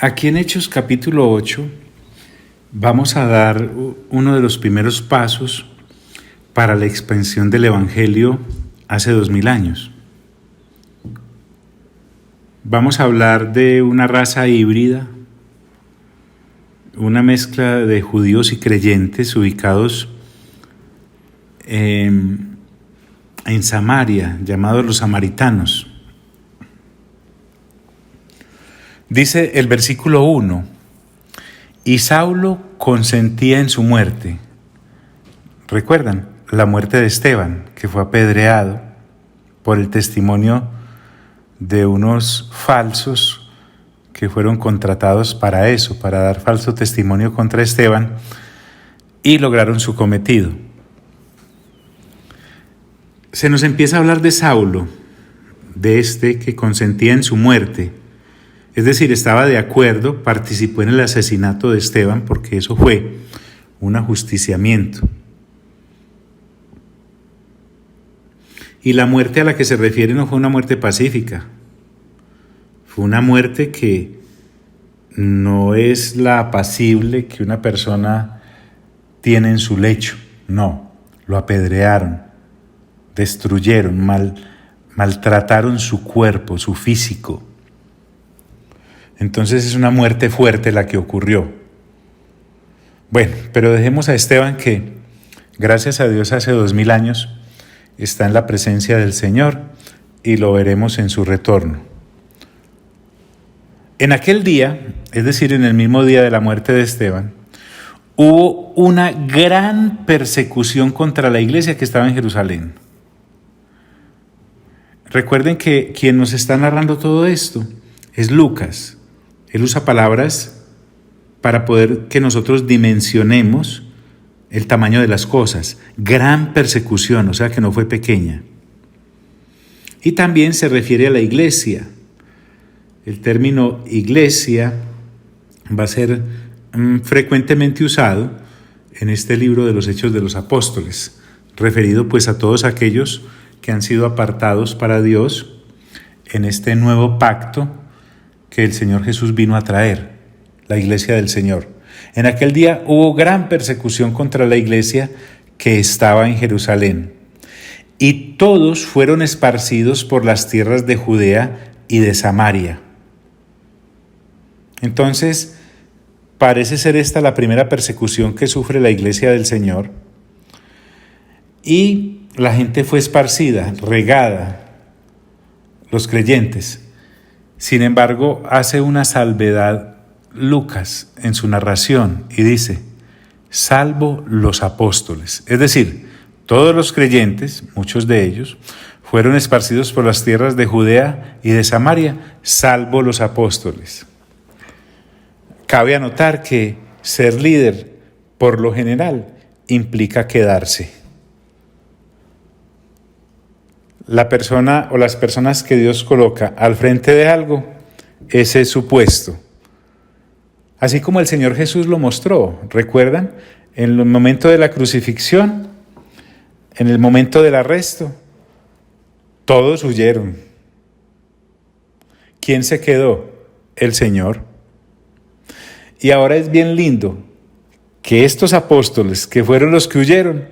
Aquí en Hechos capítulo 8 vamos a dar uno de los primeros pasos para la expansión del Evangelio hace 2000 años. Vamos a hablar de una raza híbrida, una mezcla de judíos y creyentes ubicados en Samaria, llamados los samaritanos. Dice el versículo 1, y Saulo consentía en su muerte. ¿Recuerdan? La muerte de Esteban, que fue apedreado por el testimonio de unos falsos que fueron contratados para eso, para dar falso testimonio contra Esteban, y lograron su cometido. Se nos empieza a hablar de Saulo, de este que consentía en su muerte. Es decir, estaba de acuerdo, participó en el asesinato de Esteban, porque eso fue un ajusticiamiento. Y la muerte a la que se refiere no fue una muerte pacífica, fue una muerte que no es la apacible que una persona tiene en su lecho, no, lo apedrearon, destruyeron, maltrataron su cuerpo, su físico. Entonces es una muerte fuerte la que ocurrió. Bueno, pero dejemos a Esteban que, gracias a Dios, hace 2000 años está en la presencia del Señor y lo veremos en su retorno. En aquel día, es decir, en el mismo día de la muerte de Esteban, hubo una gran persecución contra la iglesia que estaba en Jerusalén. Recuerden que quien nos está narrando todo esto es Lucas. Él usa palabras para poder que nosotros dimensionemos el tamaño de las cosas. Gran persecución, o sea que no fue pequeña. Y también se refiere a la iglesia. El término iglesia va a ser frecuentemente usado en este libro de los Hechos de los Apóstoles, referido pues a todos aquellos que han sido apartados para Dios en este nuevo pacto que el Señor Jesús vino a traer, la iglesia del Señor. En aquel día hubo gran persecución contra la iglesia que estaba en Jerusalén, y todos fueron esparcidos por las tierras de Judea y de Samaria. Entonces, parece ser esta la primera persecución que sufre la iglesia del Señor, y la gente fue esparcida, regada, los creyentes. Sin embargo, hace una salvedad Lucas en su narración y dice, salvo los apóstoles. Es decir, todos los creyentes, muchos de ellos, fueron esparcidos por las tierras de Judea y de Samaria, salvo los apóstoles. Cabe anotar que ser líder, por lo general, implica quedarse. La persona o las personas que Dios coloca al frente de algo, ese es su puesto. Así como el Señor Jesús lo mostró, ¿recuerdan? En el momento de la crucifixión, en el momento del arresto, todos huyeron. ¿Quién se quedó? El Señor. Y ahora es bien lindo que estos apóstoles, que fueron los que huyeron,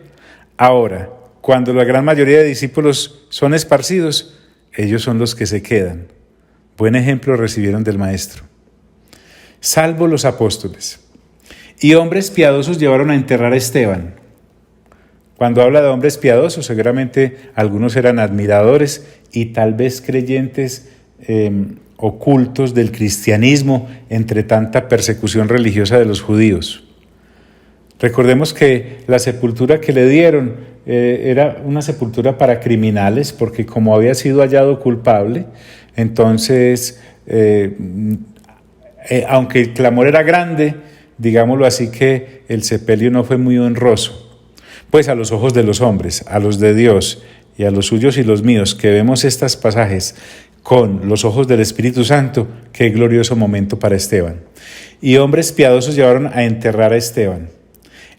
ahora, cuando la gran mayoría de discípulos son esparcidos, ellos son los que se quedan. Buen ejemplo recibieron del Maestro. Salvo los apóstoles. Y hombres piadosos llevaron a enterrar a Esteban. Cuando habla de hombres piadosos, seguramente algunos eran admiradores y tal vez creyentes ocultos del cristianismo entre tanta persecución religiosa de los judíos. Recordemos que la sepultura que le dieron era una sepultura para criminales, porque como había sido hallado culpable, entonces, aunque el clamor era grande, digámoslo así, que el sepelio no fue muy honroso, pues a los ojos de los hombres, a los de Dios y a los suyos y los míos, que vemos estos pasajes con los ojos del Espíritu Santo, qué glorioso momento para Esteban. Y hombres piadosos llevaron a enterrar a Esteban,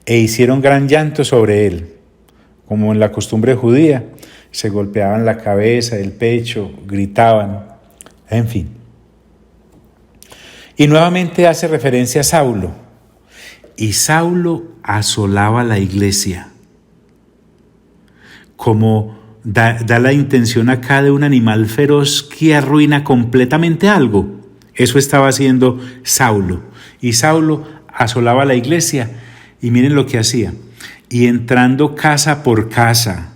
e hicieron gran llanto sobre él, como en la costumbre judía, se golpeaban la cabeza, el pecho, gritaban, en fin. Y nuevamente hace referencia a Saulo. Y Saulo asolaba la iglesia. Como da la intención acá de un animal feroz que arruina completamente algo. Eso estaba haciendo Saulo. Y Saulo asolaba la iglesia. Y miren lo que hacía. Y entrando casa por casa,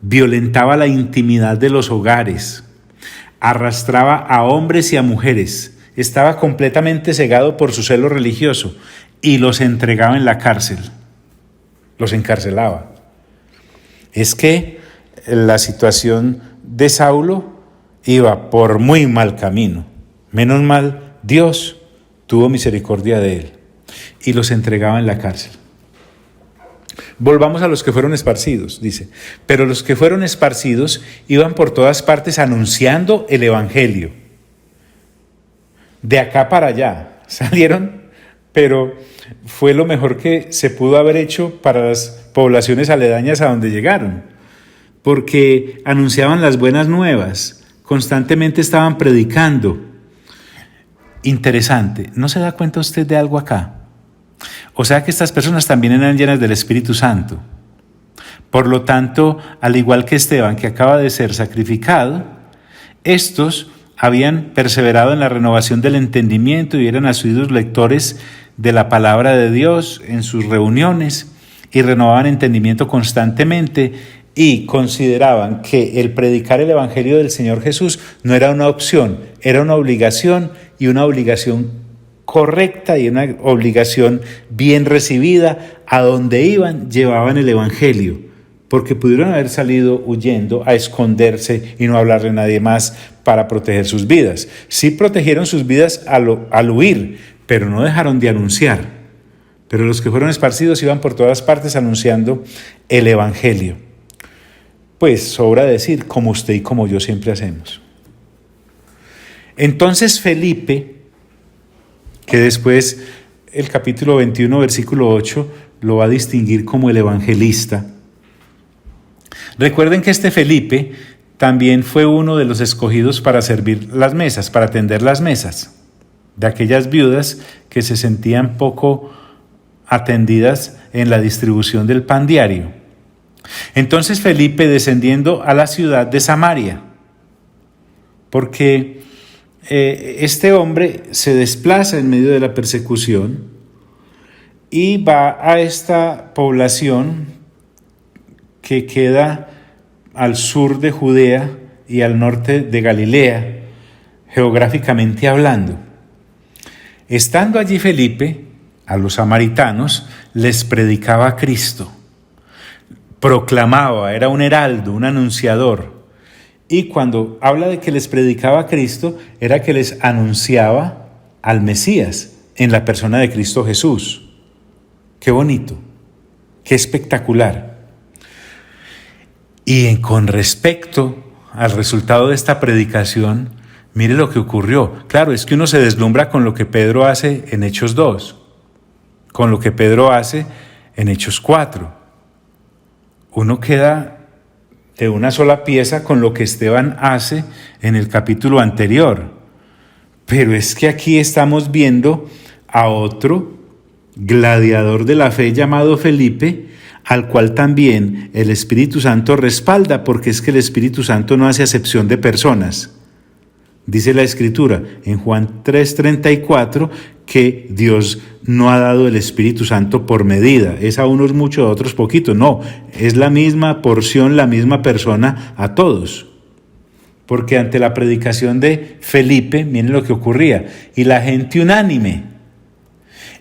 violentaba la intimidad de los hogares, arrastraba a hombres y a mujeres, estaba completamente cegado por su celo religioso y los entregaba en la cárcel, los encarcelaba. Es que la situación de Saulo iba por muy mal camino. Menos mal, Dios tuvo misericordia de él y los entregaba en la cárcel. Volvamos a los que fueron esparcidos, dice. Pero los que fueron esparcidos iban por todas partes anunciando el evangelio. De acá para allá salieron, pero fue lo mejor que se pudo haber hecho para las poblaciones aledañas a donde llegaron, porque anunciaban las buenas nuevas, constantemente estaban predicando. Interesante, ¿no se da cuenta usted de algo acá? O sea que estas personas también eran llenas del Espíritu Santo. Por lo tanto, al igual que Esteban, que acaba de ser sacrificado, estos habían perseverado en la renovación del entendimiento y eran asiduos lectores de la palabra de Dios en sus reuniones y renovaban entendimiento constantemente y consideraban que el predicar el Evangelio del Señor Jesús no era una opción, era una obligación y una obligación correcta y una obligación bien recibida. A donde iban, llevaban el Evangelio, porque pudieron haber salido huyendo a esconderse y no hablarle a nadie más para proteger sus vidas. Sí protegieron sus vidas al huir, pero no dejaron de anunciar. Pero los que fueron esparcidos iban por todas partes anunciando el Evangelio. Pues sobra decir, como usted y como yo siempre hacemos. Entonces Felipe, que después el capítulo 21, versículo 8, lo va a distinguir como el evangelista. Recuerden que este Felipe también fue uno de los escogidos para servir las mesas, para atender las mesas, de aquellas viudas que se sentían poco atendidas en la distribución del pan diario. Entonces Felipe, descendiendo a la ciudad de Samaria, porque este hombre se desplaza en medio de la persecución y va a esta población que queda al sur de Judea y al norte de Galilea, geográficamente hablando. Estando allí Felipe, a los samaritanos les predicaba a Cristo, proclamaba, era un heraldo, un anunciador. Y cuando habla de que les predicaba a Cristo, era que les anunciaba al Mesías en la persona de Cristo Jesús. Qué bonito, qué espectacular. Y con respecto al resultado de esta predicación, mire lo que ocurrió. Claro, es que uno se deslumbra con lo que Pedro hace en Hechos 2, con lo que Pedro hace en Hechos 4. Uno queda de una sola pieza con lo que Esteban hace en el capítulo anterior. Pero es que aquí estamos viendo a otro gladiador de la fe llamado Felipe, al cual también el Espíritu Santo respalda, porque es que el Espíritu Santo no hace acepción de personas. Dice la Escritura en Juan 3:34 que Dios no ha dado el Espíritu Santo por medida. Es a unos mucho, a otros poquito. No, es la misma porción, la misma persona a todos. Porque ante la predicación de Felipe, miren lo que ocurría. Y la gente unánime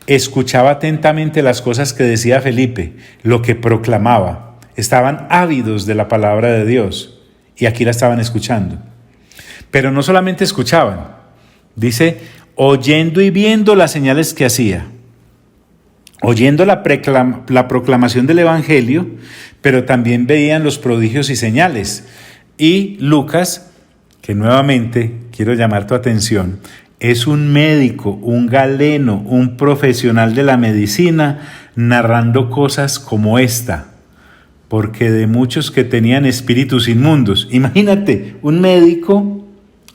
escuchaba atentamente las cosas que decía Felipe, lo que proclamaba. Estaban ávidos de la palabra de Dios y aquí la estaban escuchando. Pero no solamente escuchaban, dice, oyendo y viendo las señales que hacía, oyendo la proclamación del Evangelio, pero también veían los prodigios y señales. Y Lucas, que nuevamente quiero llamar tu atención, es un médico, un galeno, un profesional de la medicina, narrando cosas como esta, porque de muchos que tenían espíritus inmundos. Imagínate, un médico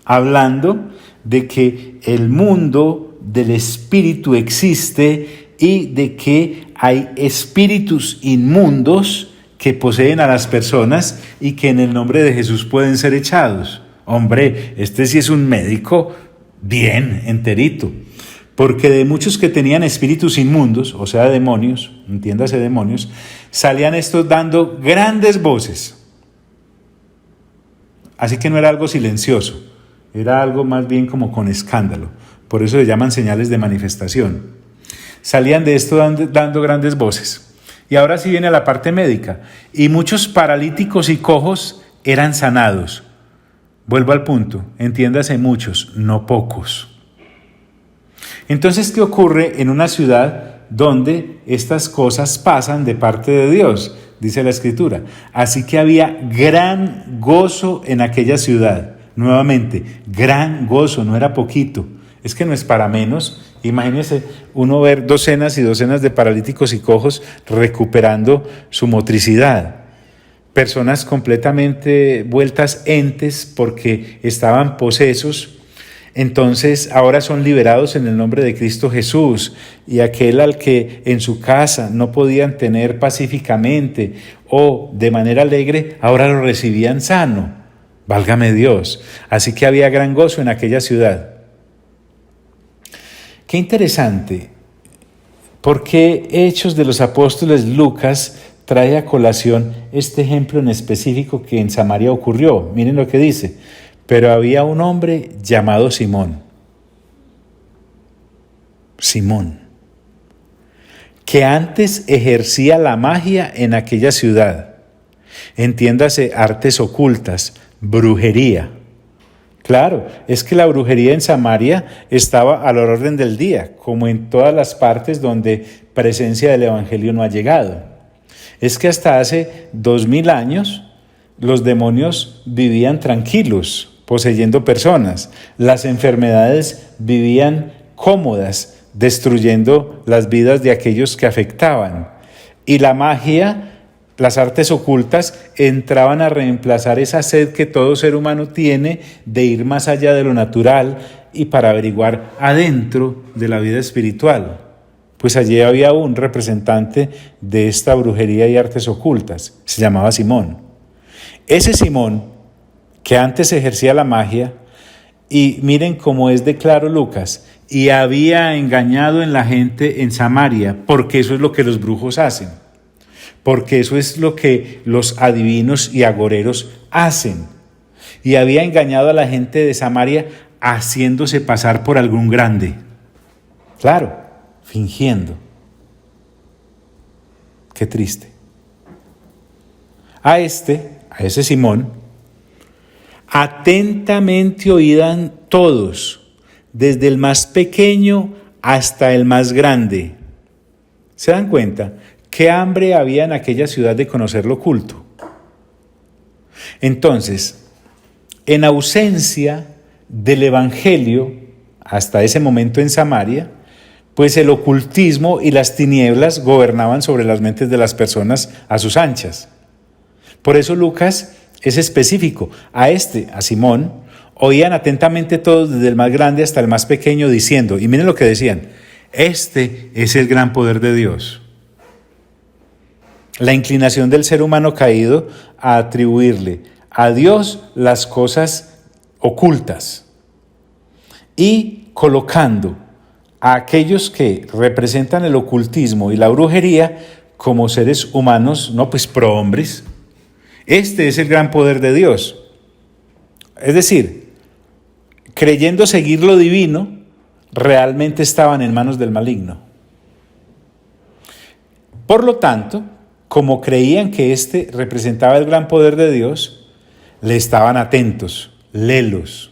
hablando de que el mundo del espíritu existe y de que hay espíritus inmundos que poseen a las personas y que en el nombre de Jesús pueden ser echados. Hombre, este sí es un médico bien enterito, porque de muchos que tenían espíritus inmundos, o sea, demonios, entiéndase demonios, salían estos dando grandes voces. Así que no era algo silencioso, era algo más bien como con escándalo. Por eso le llaman señales de manifestación. Salían de esto dando grandes voces. Y ahora sí viene la parte médica. Y muchos paralíticos y cojos eran sanados. Vuelvo al punto, entiéndase muchos, no pocos. Entonces, ¿qué ocurre en una ciudad donde estas cosas pasan de parte de Dios? Dice la Escritura. Así que había gran gozo en aquella ciudad. Nuevamente, gran gozo, no era poquito. Es que no es para menos. Imagínense uno ver docenas y docenas de paralíticos y cojos recuperando su motricidad. Personas completamente vueltas entes porque estaban posesos. Entonces ahora son liberados en el nombre de Cristo Jesús, y aquel al que en su casa no podían tener pacíficamente o de manera alegre, ahora lo recibían sano. Válgame Dios. Así que había gran gozo en aquella ciudad. Qué interesante, porque Hechos de los Apóstoles Lucas trae a colación este ejemplo en específico que en Samaria ocurrió. Miren lo que dice. Pero había un hombre llamado Simón, que antes ejercía la magia en aquella ciudad. Entiéndase, artes ocultas, brujería. Claro, es que la brujería en Samaria estaba a la orden del día, como en todas las partes donde presencia del Evangelio no ha llegado. Es que hasta hace 2000 años los demonios vivían tranquilos, poseyendo personas. Las enfermedades vivían cómodas, destruyendo las vidas de aquellos que afectaban. Y la magia, las artes ocultas, entraban a reemplazar esa sed que todo ser humano tiene de ir más allá de lo natural y para averiguar adentro de la vida espiritual. Pues allí había un representante de esta brujería y artes ocultas, se llamaba Simón. Ese Simón, que antes ejercía la magia, y miren cómo es de claro Lucas, y había engañado en la gente en Samaria, porque eso es lo que los brujos hacen, porque eso es lo que los adivinos y agoreros hacen, y había engañado a la gente de Samaria haciéndose pasar por algún grande, claro, fingiendo. Qué triste. A ese Simón, atentamente oían todos, desde el más pequeño hasta el más grande. ¿Se dan cuenta? ¿Qué hambre había en aquella ciudad de conocer lo oculto? Entonces, en ausencia del Evangelio, hasta ese momento en Samaria, pues el ocultismo y las tinieblas gobernaban sobre las mentes de las personas a sus anchas. Por eso Lucas es específico. A Simón, oían atentamente todos, desde el más grande hasta el más pequeño, diciendo, y miren lo que decían, este es el gran poder de Dios. La inclinación del ser humano caído a atribuirle a Dios las cosas ocultas y colocando a aquellos que representan el ocultismo y la brujería como seres humanos, no pues prohombres. Este es el gran poder de Dios. Es decir, creyendo seguir lo divino, realmente estaban en manos del maligno. Por lo tanto, como creían que este representaba el gran poder de Dios, le estaban atentos, lelos.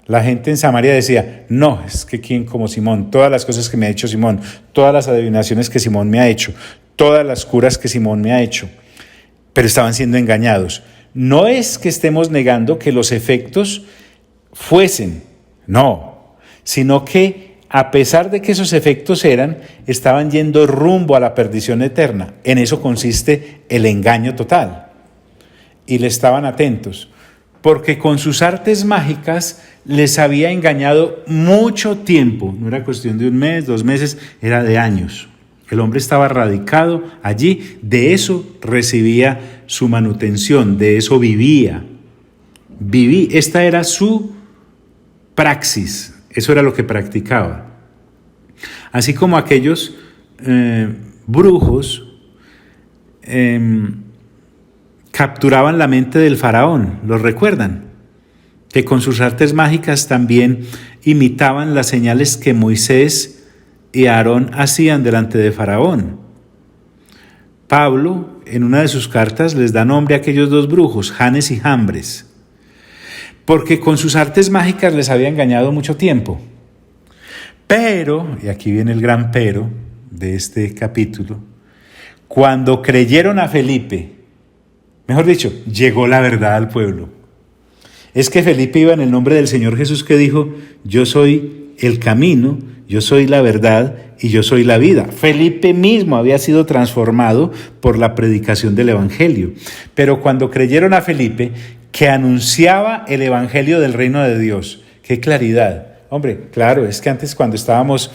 La gente en Samaria decía, no, es que quién como Simón, todas las cosas que me ha hecho Simón, todas las adivinaciones que Simón me ha hecho, todas las curas que Simón me ha hecho, pero estaban siendo engañados. No es que estemos negando que los efectos fuesen, no, sino que a pesar de que esos efectos estaban yendo rumbo a la perdición eterna. En eso consiste el engaño total. Y le estaban atentos. porque con sus artes mágicas les había engañado mucho tiempo. No era cuestión de un mes, 2 meses, era de años. El hombre estaba radicado allí, de eso recibía su manutención, de eso vivía. Esta era su praxis, eso era lo que practicaba. Así como aquellos brujos capturaban la mente del faraón, ¿lo recuerdan? Que con sus artes mágicas también imitaban las señales que Moisés y Aarón hacían delante de faraón. Pablo, en una de sus cartas, les da nombre a aquellos 2 brujos, Janes y Jambres, porque con sus artes mágicas les había engañado mucho tiempo. Pero, y aquí viene el gran pero de este capítulo, cuando creyeron a Felipe, mejor dicho, llegó la verdad al pueblo. Es que Felipe iba en el nombre del Señor Jesús, que dijo: yo soy el camino, yo soy la verdad y yo soy la vida. Felipe mismo había sido transformado por la predicación del Evangelio. Pero cuando creyeron a Felipe, que anunciaba el Evangelio del reino de Dios, ¡qué claridad! Hombre, claro, es que antes, cuando estábamos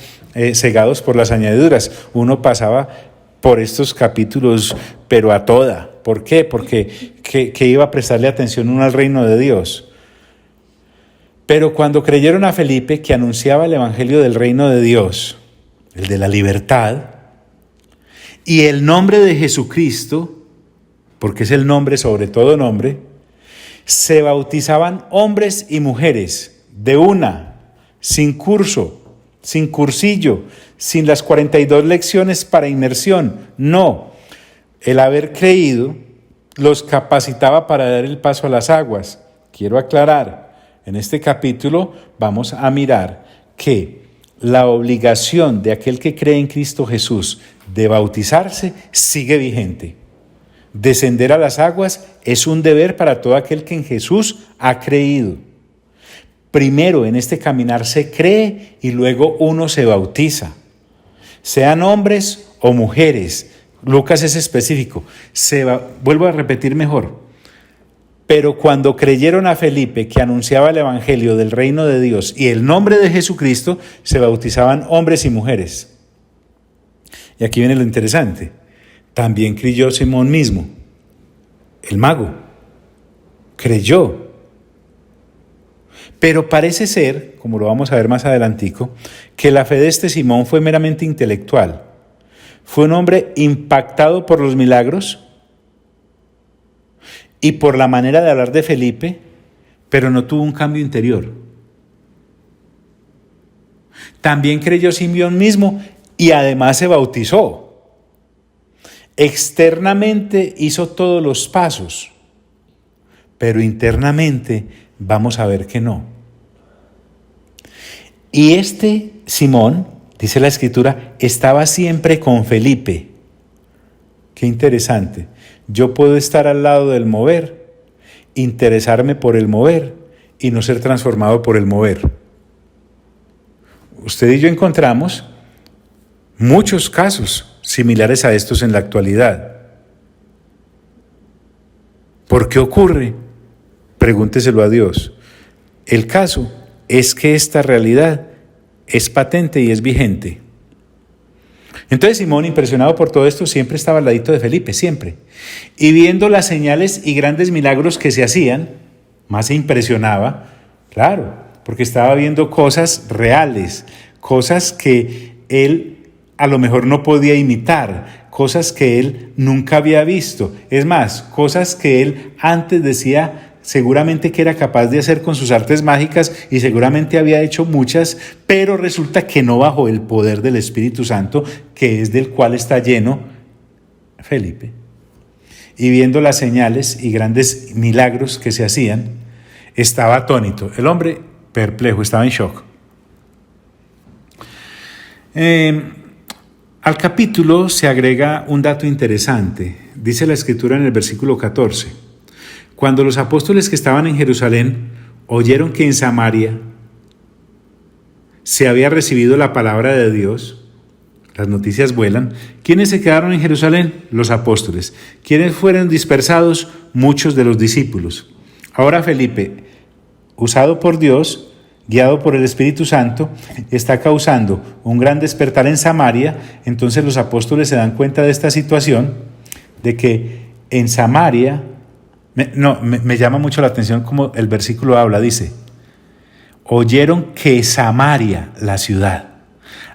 cegados por las añadiduras, uno pasaba por estos capítulos, pero a toda. ¿Por qué? Porque que iba a prestarle atención uno al reino de Dios. Pero cuando creyeron a Felipe, que anunciaba el Evangelio del reino de Dios, el de la libertad, y el nombre de Jesucristo, porque es el nombre sobre todo nombre, se bautizaban hombres y mujeres de una, sin curso, sin cursillo, sin las 42 lecciones para inmersión. No, el haber creído los capacitaba para dar el paso a las aguas. Quiero aclarar, en este capítulo vamos a mirar que la obligación de aquel que cree en Cristo Jesús de bautizarse sigue vigente. Descender a las aguas es un deber para todo aquel que en Jesús ha creído. Primero en este caminar se cree y luego uno se bautiza. Sean hombres o mujeres, Lucas es específico. Vuelvo a repetir mejor. Pero cuando creyeron a Felipe, que anunciaba el Evangelio del reino de Dios y el nombre de Jesucristo, se bautizaban hombres y mujeres. Y aquí viene lo interesante. También creyó Simón mismo, el mago. Creyó. Pero parece ser, como lo vamos a ver más adelantico, que la fe de este Simón fue meramente intelectual. Fue un hombre impactado por los milagros y por la manera de hablar de Felipe, pero no tuvo un cambio interior. También creyó Simón mismo y además se bautizó. Externamente hizo todos los pasos, pero internamente vamos a ver que no. Y este Simón, dice la Escritura, estaba siempre con Felipe. Qué interesante. Yo puedo estar al lado del mover, interesarme por el mover y no ser transformado por el mover. Usted y yo encontramos muchos casos similares a estos en la actualidad. ¿Por qué ocurre? Pregúnteselo a Dios. El caso es que esta realidad es patente y es vigente. Entonces Simón, impresionado por todo esto, siempre estaba al ladito de Felipe, siempre. Y viendo las señales y grandes milagros que se hacían, más se impresionaba, claro, porque estaba viendo cosas reales, cosas que él a lo mejor no podía imitar, cosas que él nunca había visto. Es más, cosas que él antes decía seguramente que era capaz de hacer con sus artes mágicas y seguramente había hecho muchas, pero resulta que no bajo el poder del Espíritu Santo, que es del cual está lleno Felipe. Y viendo las señales y grandes milagros que se hacían, estaba atónito. El hombre perplejo, estaba en shock. Al capítulo se agrega un dato interesante. Dice la Escritura en el versículo 14. Cuando los apóstoles que estaban en Jerusalén oyeron que en Samaria se había recibido la palabra de Dios, las noticias vuelan. ¿Quiénes se quedaron en Jerusalén? Los apóstoles. ¿Quiénes fueron dispersados? Muchos de los discípulos. Ahora Felipe, usado por Dios, guiado por el Espíritu Santo, está causando un gran despertar en Samaria. Entonces los apóstoles se dan cuenta de esta situación, de que en Samaria, me llama mucho la atención como el versículo habla, dice, oyeron que Samaria, la ciudad,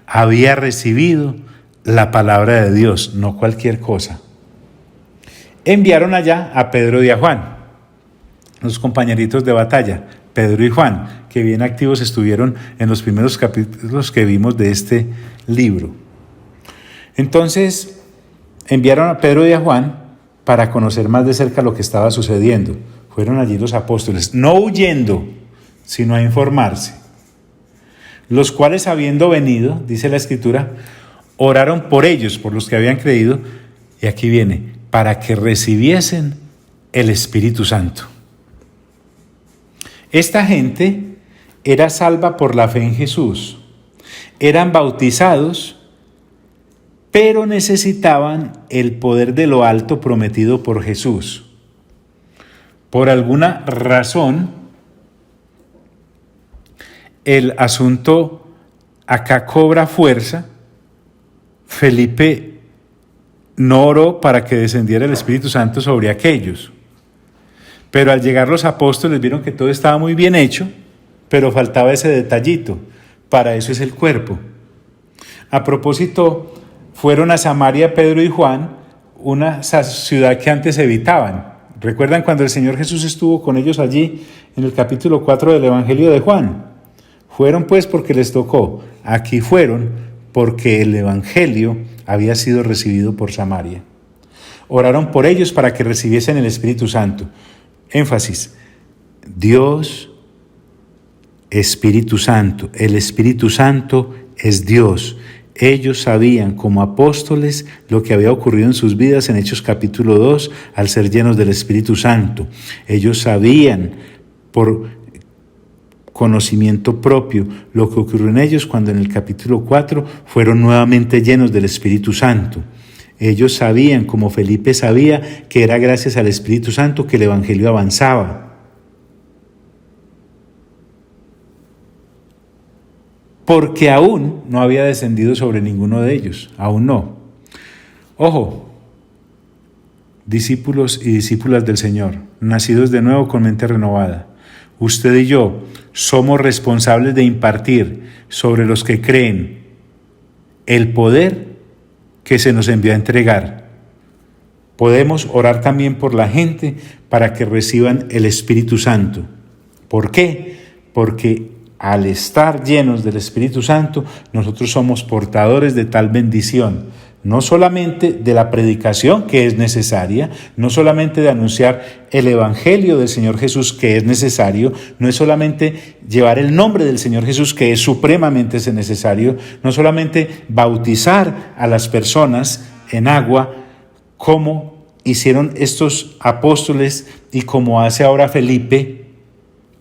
había recibido la palabra de Dios, no cualquier cosa. Enviaron allá a Pedro y a Juan, los compañeritos de batalla, Pedro y Juan, que bien activos estuvieron en los primeros capítulos que vimos de este libro. Entonces, enviaron a Pedro y a Juan para conocer más de cerca lo que estaba sucediendo. Fueron allí los apóstoles, no huyendo, sino a informarse. Los cuales, habiendo venido, dice la Escritura, oraron por ellos, por los que habían creído, y aquí viene, para que recibiesen el Espíritu Santo. Esta gente era salva por la fe en Jesús. Eran bautizados, pero necesitaban el poder de lo alto prometido por Jesús. Por alguna razón, el asunto acá cobra fuerza. Felipe no oró para que descendiera el Espíritu Santo sobre aquellos. Pero al llegar los apóstoles vieron que todo estaba muy bien hecho, pero faltaba ese detallito. Para eso es el cuerpo. A propósito, fueron a Samaria Pedro y Juan, una ciudad que antes evitaban. ¿Recuerdan cuando el Señor Jesús estuvo con ellos allí en el capítulo 4 del Evangelio de Juan? Fueron pues porque les tocó. Aquí fueron porque el Evangelio había sido recibido por Samaria. Oraron por ellos para que recibiesen el Espíritu Santo. Énfasis, Dios, Espíritu Santo. El Espíritu Santo es Dios. Ellos sabían como apóstoles lo que había ocurrido en sus vidas en Hechos capítulo 2 al ser llenos del Espíritu Santo. Ellos sabían por conocimiento propio lo que ocurrió en ellos cuando en el capítulo 4 fueron nuevamente llenos del Espíritu Santo. Ellos sabían, como Felipe sabía, que era gracias al Espíritu Santo que el Evangelio avanzaba. Porque aún no había descendido sobre ninguno de ellos, aún no. Ojo, discípulos y discípulas del Señor, nacidos de nuevo con mente renovada, usted y yo somos responsables de impartir sobre los que creen el poder que se nos envió a entregar. Podemos orar también por la gente para que reciban el Espíritu Santo. ¿Por qué? Porque al estar llenos del Espíritu Santo, nosotros somos portadores de tal bendición, no solamente de la predicación que es necesaria, no solamente de anunciar el Evangelio del Señor Jesús que es necesario, no es solamente llevar el nombre del Señor Jesús que es supremamente necesario, no solamente bautizar a las personas en agua como hicieron estos apóstoles y como hace ahora Felipe,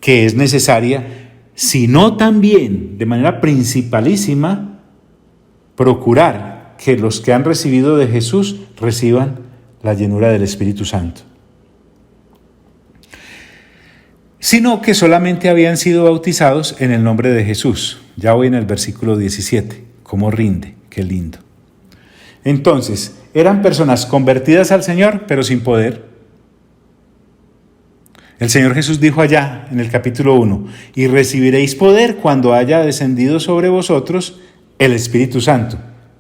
que es necesaria, sino también, de manera principalísima, procurar que los que han recibido de Jesús reciban la llenura del Espíritu Santo. Sino que solamente habían sido bautizados en el nombre de Jesús. Ya voy en el versículo 17. ¿Cómo rinde? Qué lindo. Entonces, eran personas convertidas al Señor, pero sin poder. El Señor Jesús dijo allá en el capítulo 1, y recibiréis poder cuando haya descendido sobre vosotros el Espíritu Santo.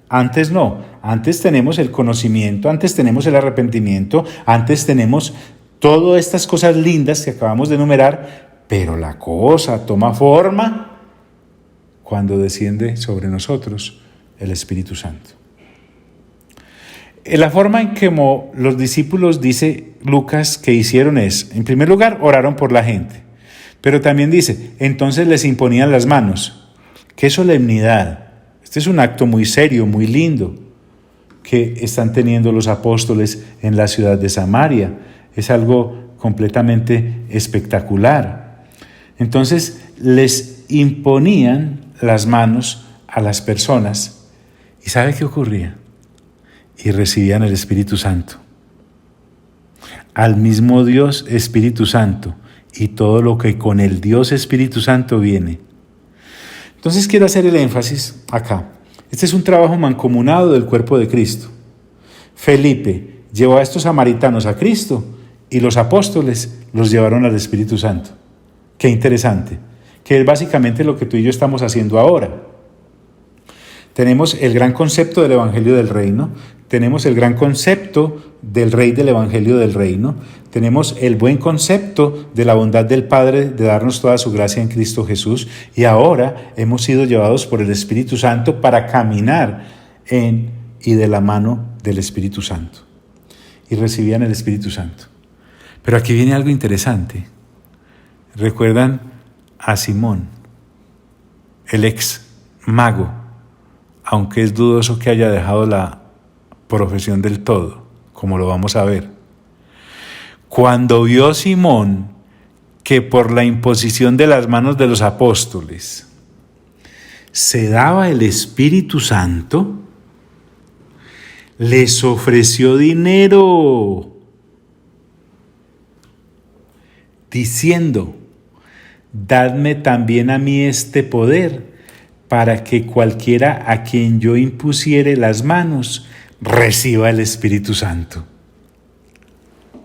Antes no, antes tenemos el conocimiento, antes tenemos el arrepentimiento, antes tenemos todas estas cosas lindas que acabamos de enumerar, pero la cosa toma forma cuando desciende sobre nosotros el Espíritu Santo. La forma en que los discípulos, dice Lucas, que hicieron es, en primer lugar, oraron por la gente, pero también dice, entonces les imponían las manos. ¡Qué solemnidad! Este es un acto muy serio, muy lindo, que están teniendo los apóstoles en la ciudad de Samaria. Es algo completamente espectacular. Entonces, les imponían las manos a las personas. ¿Y sabe qué ocurría? Y recibían el Espíritu Santo. Al mismo Dios Espíritu Santo y todo lo que con el Dios Espíritu Santo viene. Entonces quiero hacer el énfasis acá. Este es un trabajo mancomunado del cuerpo de Cristo. Felipe llevó a estos samaritanos a Cristo y los apóstoles los llevaron al Espíritu Santo. Qué interesante, que es básicamente lo que tú y yo estamos haciendo ahora. Tenemos el gran concepto del Evangelio del Reino, tenemos el gran concepto del Rey del Evangelio del Reino, tenemos el buen concepto de la bondad del Padre de darnos toda su gracia en Cristo Jesús, y ahora hemos sido llevados por el Espíritu Santo para caminar en y de la mano del Espíritu Santo. Y recibían el Espíritu Santo. Pero aquí viene algo interesante. ¿Recuerdan a Simón, el ex mago? Aunque es dudoso que haya dejado la profesión del todo, como lo vamos a ver. Cuando vio Simón que por la imposición de las manos de los apóstoles se daba el Espíritu Santo, les ofreció dinero, diciendo: dadme también a mí este poder, para que cualquiera a quien yo impusiere las manos reciba el Espíritu Santo.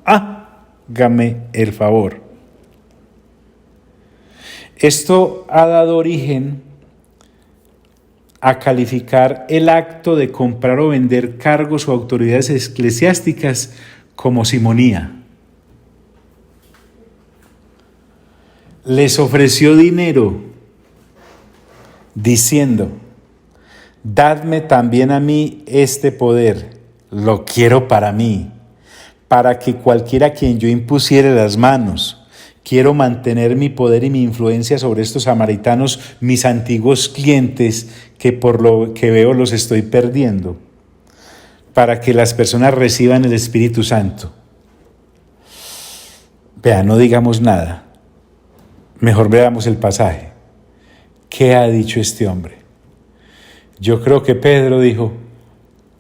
Hágame el favor. Esto ha dado origen a calificar el acto de comprar o vender cargos o autoridades eclesiásticas como simonía. Les ofreció dinero, diciendo: dadme también a mí este poder, lo quiero para mí, para que cualquiera a quien yo impusiere las manos. Quiero mantener mi poder y mi influencia sobre estos samaritanos, mis antiguos clientes, que por lo que veo los estoy perdiendo, para que las personas reciban el Espíritu Santo. Vea, no digamos nada. Mejor veamos el pasaje. ¿Qué ha dicho este hombre? Yo creo que Pedro dijo: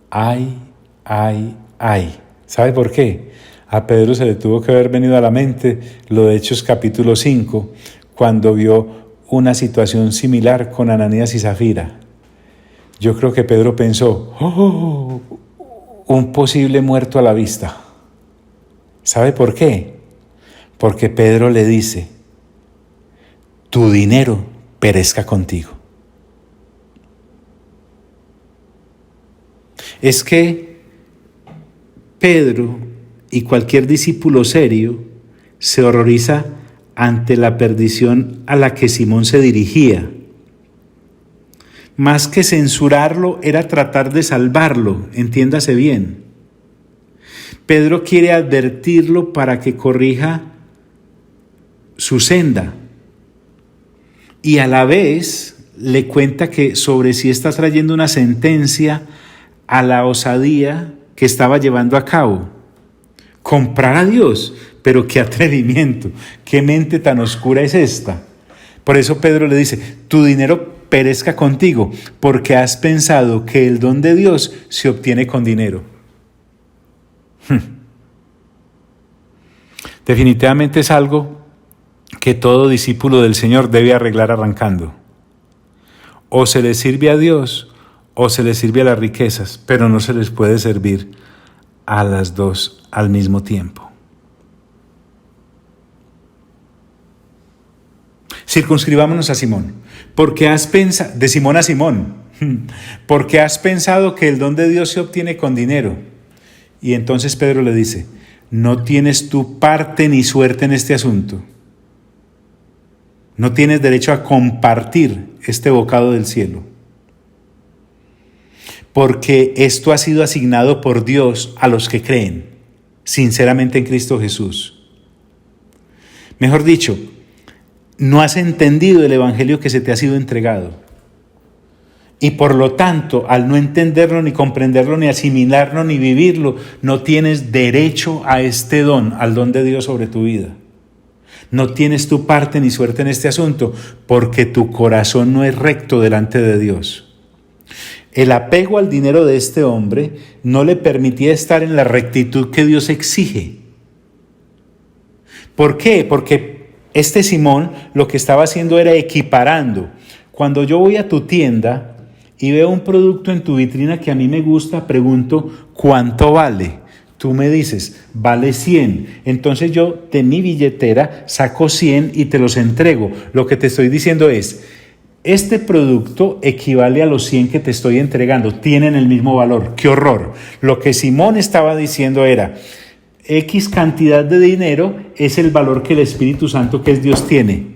ay, ay, ay. ¿Sabe por qué? A Pedro se le tuvo que haber venido a la mente lo de Hechos capítulo 5, cuando vio una situación similar con Ananías y Zafira. Yo creo que Pedro pensó: un posible muerto a la vista. ¿Sabe por qué? Porque Pedro le dice: tu dinero perezca contigo. Es que Pedro y cualquier discípulo serio se horroriza ante la perdición a la que Simón se dirigía. Más que censurarlo, era tratar de salvarlo, entiéndase bien. Pedro quiere advertirlo para que corrija su senda, y a la vez le cuenta que sobre sí está trayendo una sentencia a la osadía que estaba llevando a cabo. Comprar a Dios, pero qué atrevimiento, qué mente tan oscura es esta. Por eso Pedro le dice: tu dinero perezca contigo, porque has pensado que el don de Dios se obtiene con dinero. Definitivamente es algo que todo discípulo del Señor debe arreglar arrancando. O se le sirve a Dios o se le sirve a las riquezas, pero no se les puede servir a las dos al mismo tiempo. Circunscribámonos a Simón. Porque has pensado, de Simón a Simón, porque has pensado que el don de Dios se obtiene con dinero. Y entonces Pedro le dice: no tienes tu parte ni suerte en este asunto. No tienes derecho a compartir este bocado del cielo. Porque esto ha sido asignado por Dios a los que creen sinceramente en Cristo Jesús. Mejor dicho, no has entendido el evangelio que se te ha sido entregado. Y por lo tanto, al no entenderlo, ni comprenderlo, ni asimilarlo, ni vivirlo, no tienes derecho a este don, al don de Dios sobre tu vida. No tienes tu parte ni suerte en este asunto, porque tu corazón no es recto delante de Dios. El apego al dinero de este hombre no le permitía estar en la rectitud que Dios exige. ¿Por qué? Porque Este Simón lo que estaba haciendo era equiparando. Cuando yo voy a tu tienda y veo un producto en tu vitrina que a mí me gusta, pregunto, ¿cuánto vale? Tú me dices, vale 100. Entonces yo de mi billetera saco 100 y te los entrego. Lo que te estoy diciendo es, este producto equivale a los 100 que te estoy entregando. Tienen el mismo valor. ¡Qué horror! Lo que Simón estaba diciendo era, X cantidad de dinero es el valor que el Espíritu Santo, que es Dios, tiene.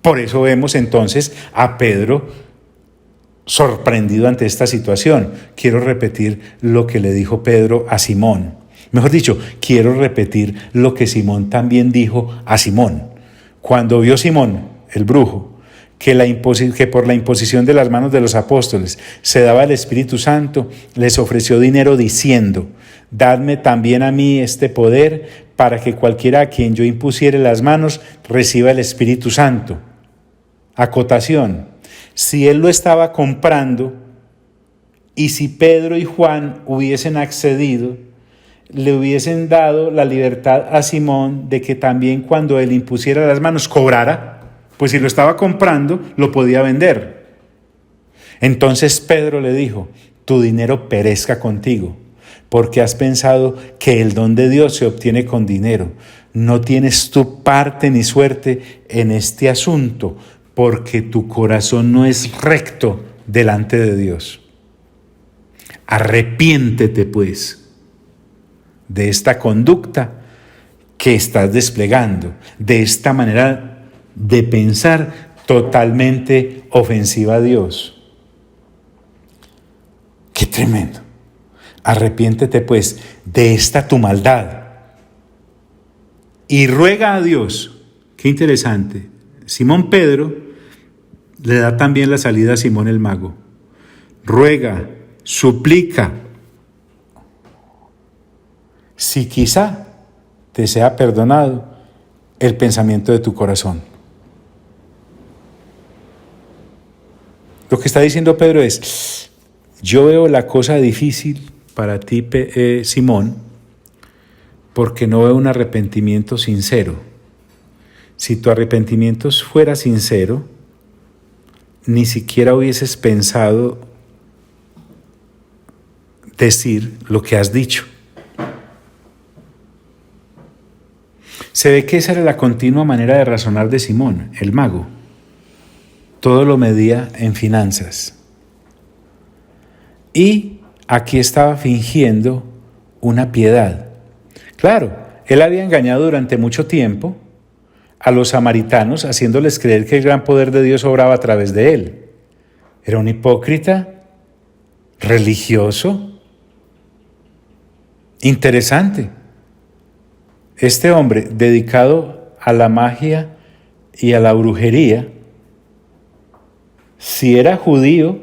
Por eso vemos entonces a Pedro sorprendido ante esta situación. Quiero repetir lo que le dijo Pedro a Simón. Mejor dicho, quiero repetir lo que Simón también dijo a Simón. Cuando vio Simón, el brujo, que por la imposición de las manos de los apóstoles se daba el Espíritu Santo, les ofreció dinero diciendo, dadme también a mí este poder para que cualquiera a quien yo impusiere las manos reciba el Espíritu Santo. Acotación, si él lo estaba comprando y si Pedro y Juan hubiesen accedido, le hubiesen dado la libertad a Simón de que también cuando él impusiera las manos cobrara, pues si lo estaba comprando, lo podía vender. Entonces Pedro le dijo, tu dinero perezca contigo, porque has pensado que el don de Dios se obtiene con dinero. No tienes tu parte ni suerte en este asunto, porque tu corazón no es recto delante de Dios. Arrepiéntete, pues, de esta conducta que estás desplegando, de esta manera de pensar totalmente ofensiva a Dios. ¡Qué tremendo! Arrepiéntete, pues, de esta tu maldad y ruega a Dios. ¡Qué interesante! Simón Pedro le da también la salida a Simón el mago. Ruega, suplica, si quizá te sea perdonado el pensamiento de tu corazón. Lo que está diciendo Pedro es, yo veo la cosa difícil para ti, Simón, porque no veo un arrepentimiento sincero. Si tu arrepentimiento fuera sincero, ni siquiera hubieses pensado decir lo que has dicho. Se ve que esa era la continua manera de razonar de Simón, el mago. Todo lo medía en finanzas. Y aquí estaba fingiendo una piedad. Claro, él había engañado durante mucho tiempo a los samaritanos, haciéndoles creer que el gran poder de Dios obraba a través de él. Era un hipócrita, religioso, interesante. Este hombre dedicado a la magia y a la brujería, si era judío,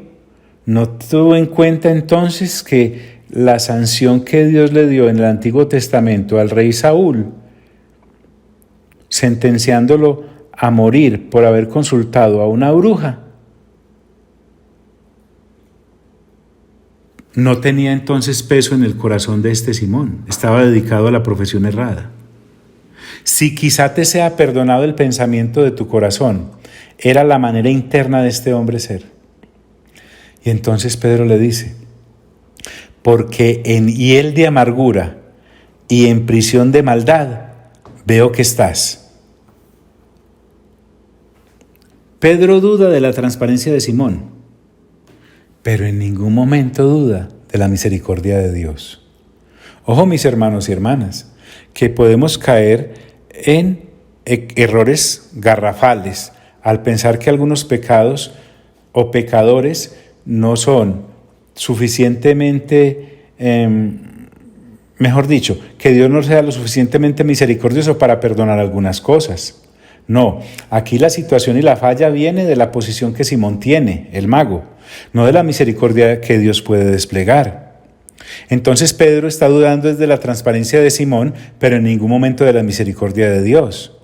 no tuvo en cuenta entonces que la sanción que Dios le dio en el Antiguo Testamento al rey Saúl, sentenciándolo a morir por haber consultado a una bruja, no tenía entonces peso en el corazón de este Simón. Estaba dedicado a la profesión errada. Si quizá te sea perdonado el pensamiento de tu corazón, era la manera interna de este hombre ser. Y entonces Pedro le dice, porque en hiel de amargura y en prisión de maldad veo que estás. Pedro duda de la transparencia de Simón, pero en ningún momento duda de la misericordia de Dios. Ojo, mis hermanos y hermanas, que podemos caer en errores garrafales al pensar que algunos pecados o pecadores no son suficientemente, mejor dicho, que Dios no sea lo suficientemente misericordioso para perdonar algunas cosas. No, aquí la situación y la falla viene de la posición que Simón tiene, el mago, no de la misericordia que Dios puede desplegar. Entonces Pedro está dudando desde la transparencia de Simón, pero en ningún momento de la misericordia de Dios.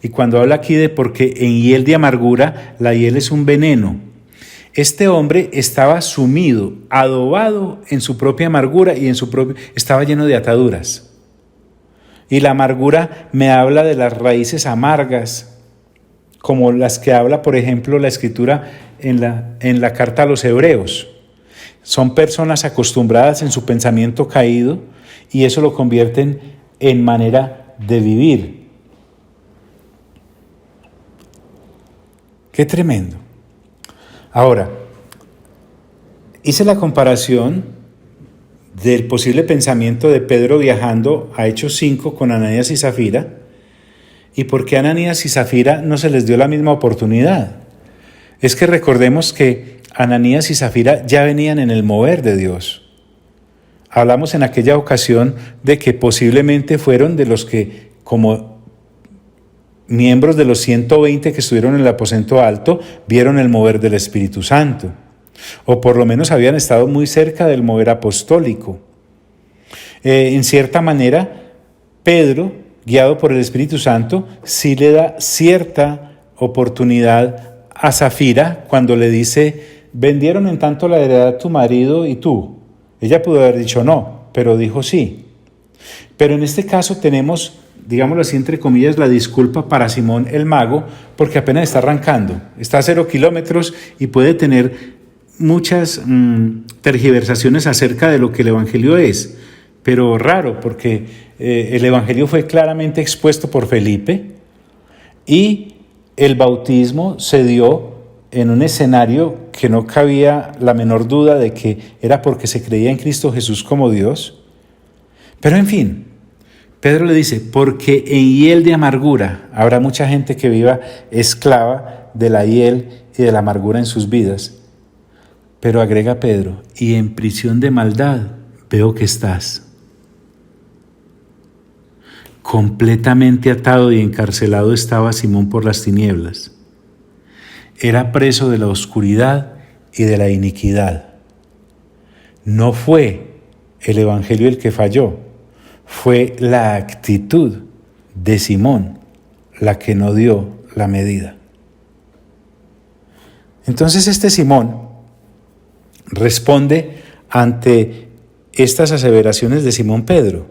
Y cuando habla aquí de porque en hiel de amargura, la hiel es un veneno. Este hombre estaba sumido, adobado en su propia amargura y estaba lleno de ataduras. Y la amargura me habla de las raíces amargas como las que habla, por ejemplo, la Escritura en la carta a los Hebreos. Son personas acostumbradas en su pensamiento caído y eso lo convierten en manera de vivir. Qué tremendo. Ahora, hice la comparación del posible pensamiento de Pedro viajando a Hechos 5 con Ananías y Zafira, y por qué a Ananías y Zafira no se les dio la misma oportunidad. Es que recordemos que Ananías y Zafira ya venían en el mover de Dios. Hablamos en aquella ocasión de que posiblemente fueron de los que, como miembros de los 120 que estuvieron en el aposento alto, vieron el mover del Espíritu Santo, o por lo menos habían estado muy cerca del mover apostólico. En cierta manera, Pedro, guiado por el Espíritu Santo, sí le da cierta oportunidad a Zafira cuando le dice: vendieron en tanto la heredad tu marido y tú. Ella pudo haber dicho no, pero dijo sí. Pero en este caso tenemos, digámoslo así, entre comillas, la disculpa para Simón el mago, porque apenas está arrancando, está a 0 kilómetros y puede tener muchas tergiversaciones acerca de lo que el Evangelio es. Pero raro, porque el Evangelio fue claramente expuesto por Felipe y el bautismo se dio en un escenario que no cabía la menor duda de que era porque se creía en Cristo Jesús como Dios. Pero en fin, Pedro le dice: porque en hiel de amargura habrá mucha gente que viva esclava de la hiel y de la amargura en sus vidas. Pero agrega Pedro: y en prisión de maldad veo que estás. Completamente atado y encarcelado estaba Simón por las tinieblas. Era preso de la oscuridad y de la iniquidad. No fue el Evangelio el que falló, fue la actitud de Simón la que no dio la medida. Entonces este Simón responde ante estas aseveraciones de Simón Pedro.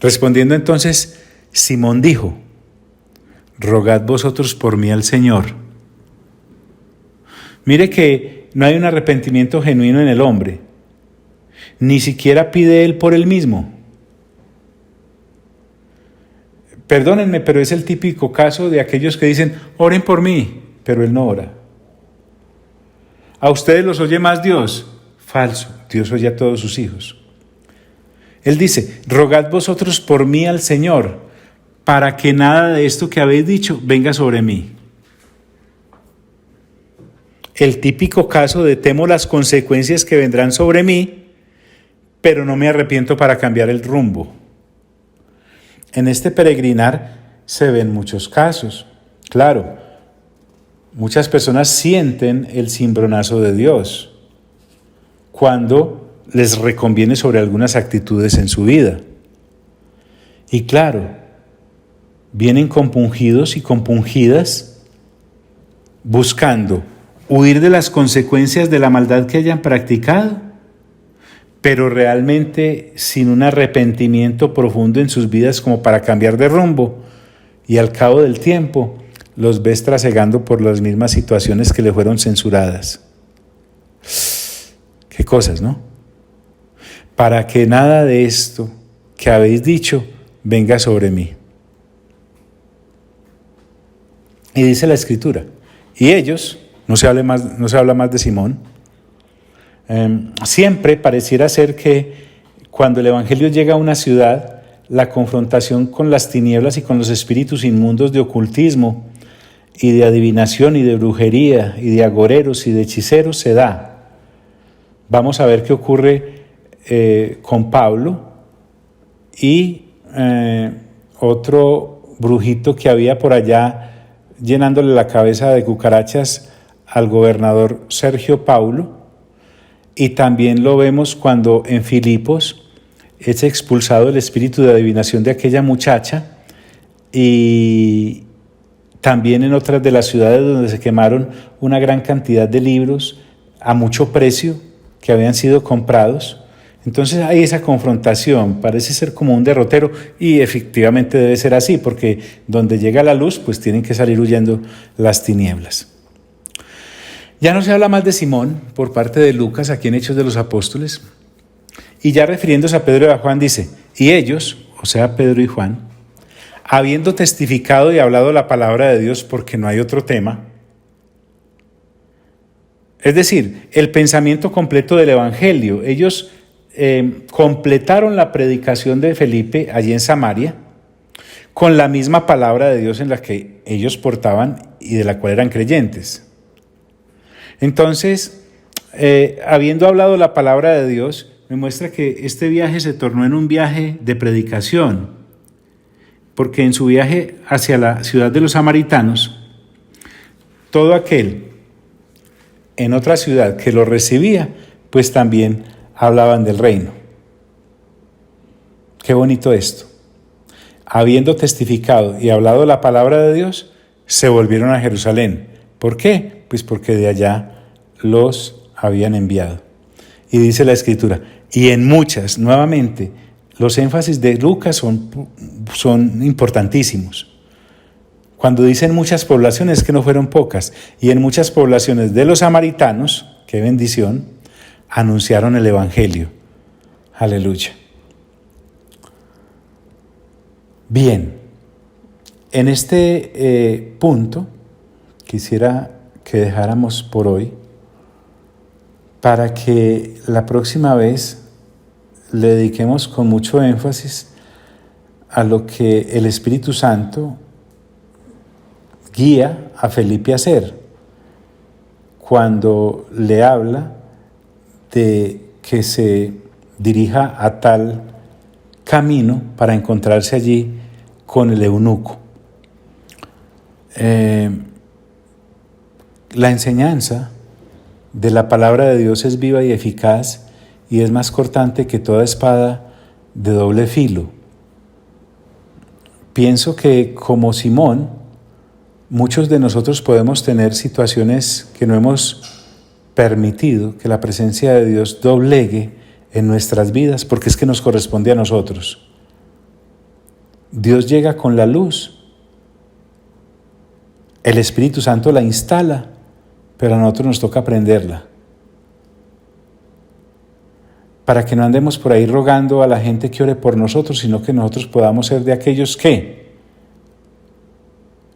Respondiendo entonces, Simón dijo: rogad vosotros por mí al Señor. Mire que no hay un arrepentimiento genuino en el hombre, ni siquiera pide él por él mismo. Perdónenme, pero es el típico caso de aquellos que dicen: oren por mí, pero él no ora. ¿A ustedes los oye más Dios? Falso, Dios oye a todos sus hijos. Él dice: rogad vosotros por mí al Señor, para que nada de esto que habéis dicho venga sobre mí. El típico caso de temo las consecuencias que vendrán sobre mí, pero no me arrepiento para cambiar el rumbo. En este peregrinar se ven muchos casos. Claro, muchas personas sienten el cimbronazo de Dios cuando les reconviene sobre algunas actitudes en su vida. Y claro, vienen compungidos y compungidas buscando huir de las consecuencias de la maldad que hayan practicado, pero realmente sin un arrepentimiento profundo en sus vidas como para cambiar de rumbo, y al cabo del tiempo los ves trasegando por las mismas situaciones que le fueron censuradas. Qué cosas, ¿no? Para que nada de esto que habéis dicho venga sobre mí. Y dice la Escritura: y ellos, no se habla más de Simón, siempre pareciera ser que cuando el Evangelio llega a una ciudad, la confrontación con las tinieblas y con los espíritus inmundos de ocultismo y de adivinación y de brujería y de agoreros y de hechiceros se da. Vamos a ver qué ocurre con Pablo y otro brujito que había por allá llenándole la cabeza de cucarachas al gobernador Sergio Paulo. Y también lo vemos cuando en Filipos es expulsado el espíritu de adivinación de aquella muchacha, y también en otras de las ciudades donde se quemaron una gran cantidad de libros a mucho precio que habían sido comprados, Entonces hay esa confrontación, parece ser como un derrotero y efectivamente debe ser así, porque donde llega la luz, pues tienen que salir huyendo las tinieblas. Ya no se habla más de Simón por parte de Lucas aquí en Hechos de los Apóstoles, y ya refiriéndose a Pedro y a Juan dice, y ellos, o sea Pedro y Juan, habiendo testificado y hablado la palabra de Dios, porque no hay otro tema, es decir, el pensamiento completo del Evangelio, ellos completaron la predicación de Felipe allí en Samaria con la misma palabra de Dios en la que ellos portaban y de la cual eran creyentes. Entonces, habiendo hablado la palabra de Dios, me muestra que este viaje se tornó en un viaje de predicación, porque en su viaje hacia la ciudad de los samaritanos, todo aquel en otra ciudad que lo recibía, pues también hablaban del reino. Qué bonito esto. Habiendo testificado y hablado la palabra de Dios, se volvieron a Jerusalén. ¿Por qué? Pues porque de allá los habían enviado. Y dice la Escritura, y en muchas, nuevamente, los énfasis de Lucas son importantísimos. Cuando dicen muchas poblaciones, que no fueron pocas, y en muchas poblaciones de los samaritanos, qué bendición, anunciaron el Evangelio. Aleluya. Bien, en este punto quisiera que dejáramos por hoy para que la próxima vez le dediquemos con mucho énfasis a lo que el Espíritu Santo guía a Felipe a hacer cuando le habla de que se dirija a tal camino para encontrarse allí con el eunuco. La enseñanza de la palabra de Dios es viva y eficaz y es más cortante que toda espada de doble filo. Pienso que como Simón, muchos de nosotros podemos tener situaciones que no hemos permitido que la presencia de Dios doblegue en nuestras vidas, porque es que nos corresponde a nosotros. Dios llega con la luz, el Espíritu Santo la instala, pero a nosotros nos toca aprenderla. Para que no andemos por ahí rogando a la gente que ore por nosotros, sino que nosotros podamos ser de aquellos que,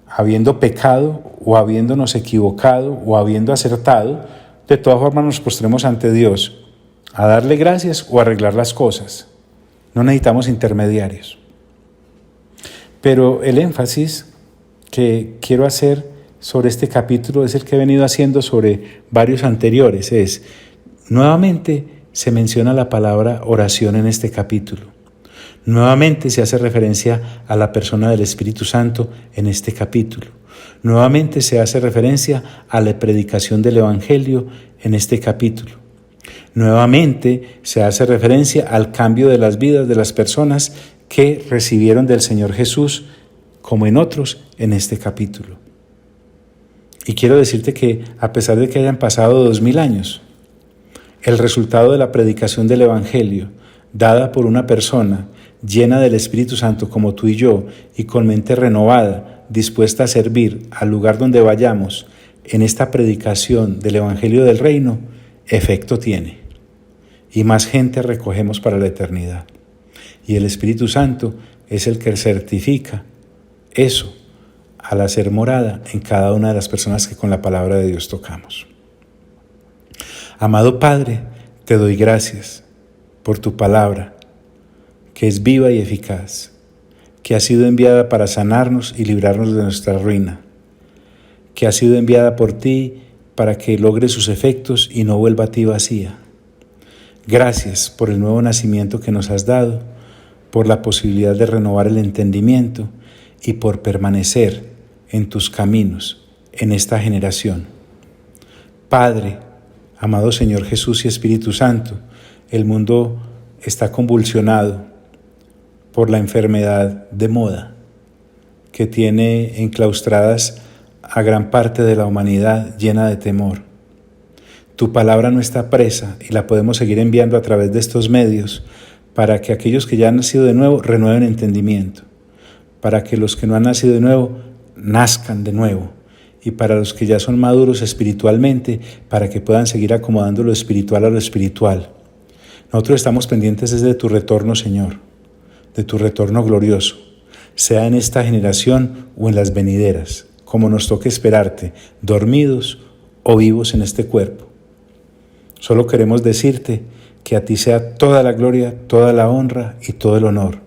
habiendo pecado o habiéndonos equivocado o habiendo acertado, de todas formas nos postremos ante Dios a darle gracias o a arreglar las cosas. No necesitamos intermediarios. Pero el énfasis que quiero hacer sobre este capítulo es el que he venido haciendo sobre varios anteriores. Nuevamente se menciona la palabra oración en este capítulo. Nuevamente se hace referencia a la persona del Espíritu Santo en este capítulo. Nuevamente se hace referencia a la predicación del Evangelio en este capítulo. Nuevamente se hace referencia al cambio de las vidas de las personas que recibieron del Señor Jesús, como en otros, en este capítulo. Y quiero decirte que a pesar de que hayan pasado 2000 años, el resultado de la predicación del Evangelio, dada por una persona llena del Espíritu Santo como tú y yo, y con mente renovada, dispuesta a servir al lugar donde vayamos, en esta predicación del Evangelio del Reino, efecto tiene. Y más gente recogemos para la eternidad. Y el Espíritu Santo es el que certifica eso al hacer morada en cada una de las personas que con la palabra de Dios tocamos. Amado Padre, te doy gracias por tu palabra, que es viva y eficaz, que ha sido enviada para sanarnos y librarnos de nuestra ruina, que ha sido enviada por ti para que logre sus efectos y no vuelva a ti vacía. Gracias por el nuevo nacimiento que nos has dado, por la posibilidad de renovar el entendimiento y por permanecer en tus caminos en esta generación. Padre, amado Señor Jesús y Espíritu Santo, el mundo está convulsionado por la enfermedad de moda que tiene enclaustradas a gran parte de la humanidad llena de temor. Tu palabra no está presa y la podemos seguir enviando a través de estos medios para que aquellos que ya han nacido de nuevo renueven entendimiento, para que los que no han nacido de nuevo nazcan de nuevo, y para los que ya son maduros espiritualmente, para que puedan seguir acomodando lo espiritual a lo espiritual. Nosotros estamos pendientes de tu retorno, Señor, de tu retorno glorioso, sea en esta generación o en las venideras, como nos toque esperarte, dormidos o vivos en este cuerpo. Solo queremos decirte que a ti sea toda la gloria, toda la honra y todo el honor.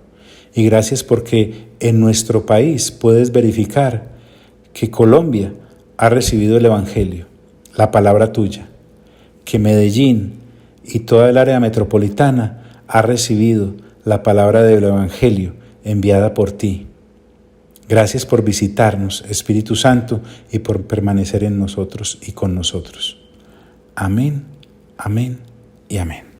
Y gracias porque en nuestro país puedes verificar que Colombia ha recibido el Evangelio, la palabra tuya, que Medellín y toda el área metropolitana ha recibido la palabra del Evangelio enviada por ti. Gracias por visitarnos, Espíritu Santo, y por permanecer en nosotros y con nosotros. Amén, amén y amén.